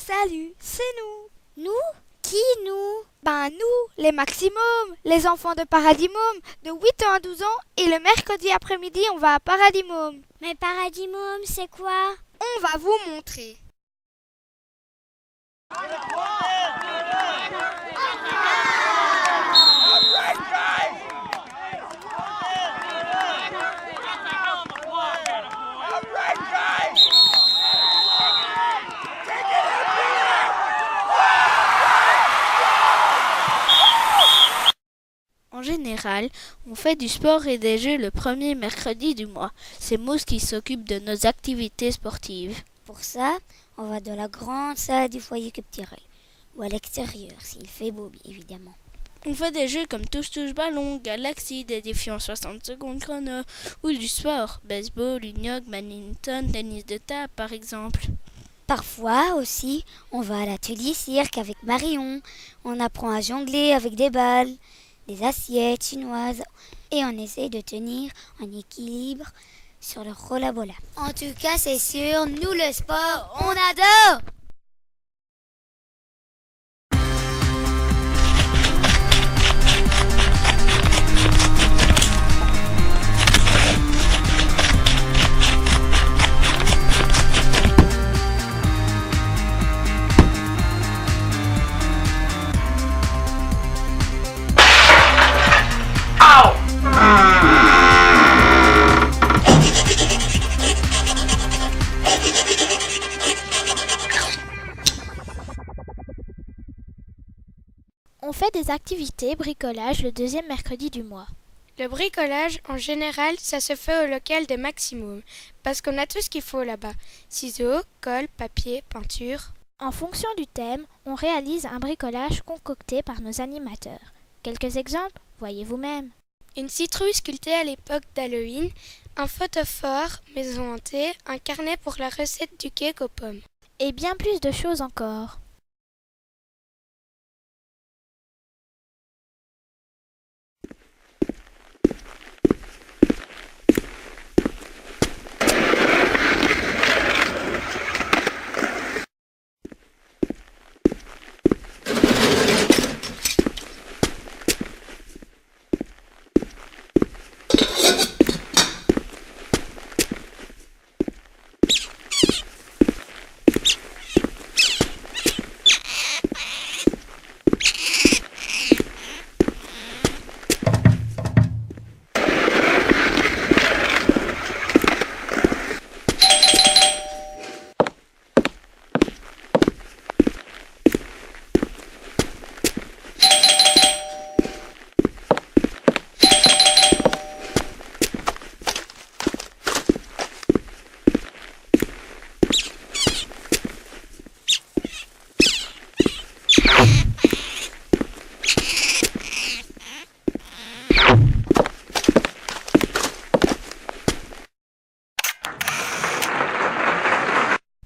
Salut, c'est nous. Nous? Qui nous? Nous, les Maximum, les enfants de Paradimum, de 8 ans à 12 ans, et le mercredi après-midi, on va à Paradimum. Mais Paradimum, c'est quoi? On va vous montrer. En général, on fait du sport et des jeux le premier mercredi du mois. C'est Mousse qui s'occupe de nos activités sportives. Pour ça, on va dans la grande salle du foyer Captireuil. Ou à l'extérieur, s'il fait beau, bien évidemment. On fait des jeux comme touche-touche ballon, galaxie, des défis en 60 secondes chrono, ou du sport, baseball, union, badminton, tennis de table par exemple. Parfois aussi, on va à l'atelier cirque avec Marion. On apprend à jongler avec des balles, des assiettes chinoises, et on essaie de tenir en équilibre sur le rollabola. En tout cas, c'est sûr, nous le sport, on adore! On fait des activités bricolage le deuxième mercredi du mois. Le bricolage, en général, ça se fait au local des Maximum, parce qu'on a tout ce qu'il faut là-bas. Ciseaux, colle, papier, peinture. En fonction du thème, on réalise un bricolage concocté par nos animateurs. Quelques exemples, voyez vous-même. Une citrouille sculptée à l'époque d'Halloween, un photophore maison hantée, un carnet pour la recette du cake aux pommes. Et bien plus de choses encore.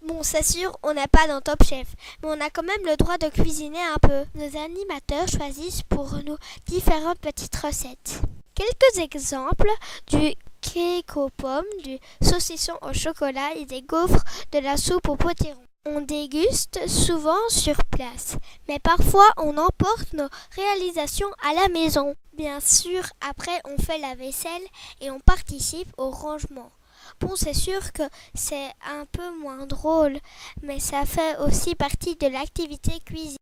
Bon, c'est sûr, on n'est pas dans Top Chef, mais on a quand même le droit de cuisiner un peu. Nos animateurs choisissent pour nous différentes petites recettes. Quelques exemples: du cake aux pommes, du saucisson au chocolat et des gaufres, de la soupe au potiron. On déguste souvent sur place, mais parfois on emporte nos réalisations à la maison. Bien sûr, après on fait la vaisselle et on participe au rangement. Bon, c'est sûr que c'est un peu moins drôle, mais ça fait aussi partie de l'activité cuisine.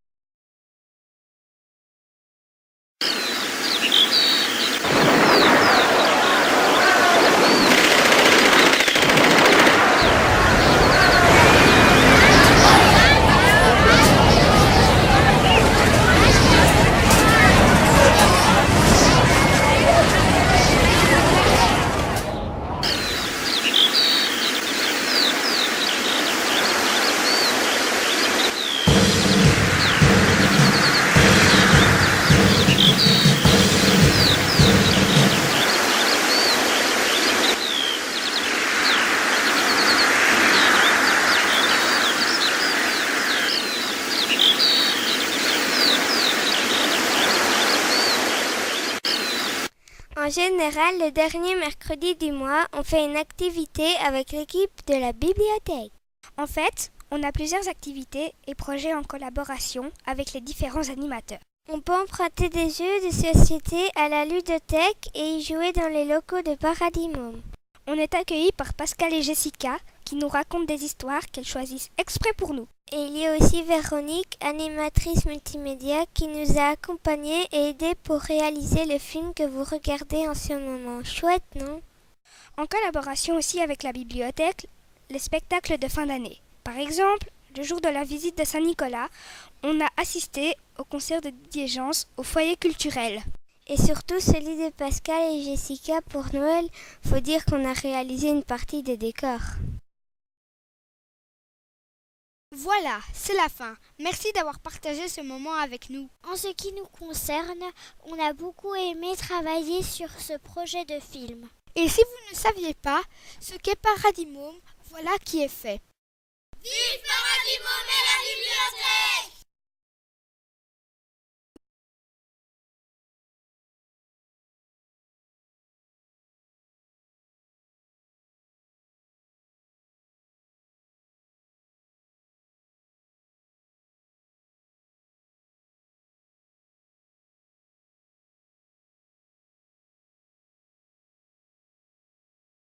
En général, le dernier mercredi du mois, on fait une activité avec l'équipe de la bibliothèque. En fait, On a plusieurs activités et projets en collaboration avec les différents animateurs. On peut emprunter des jeux de société à la ludothèque et y jouer dans les locaux de Paradis Môme. On est accueillis par Pascal et Jessica qui nous racontent des histoires qu'elles choisissent exprès pour nous. Et il y a aussi Véronique, animatrice multimédia, qui nous a accompagnés et aidés pour réaliser le film que vous regardez en ce moment. Chouette, non? En collaboration aussi avec la bibliothèque, les spectacles de fin d'année. Par exemple, le jour de la visite de Saint-Nicolas, on a assisté au concert de Didier Jans au foyer culturel. Et surtout celui de Pascal et Jessica pour Noël, faut dire qu'on a réalisé une partie des décors. Voilà, c'est la fin. Merci d'avoir partagé ce moment avec nous. En ce qui nous concerne, on a beaucoup aimé travailler sur ce projet de film. Et si vous ne saviez pas ce qu'est Paradis Môme, voilà qui est fait. Vive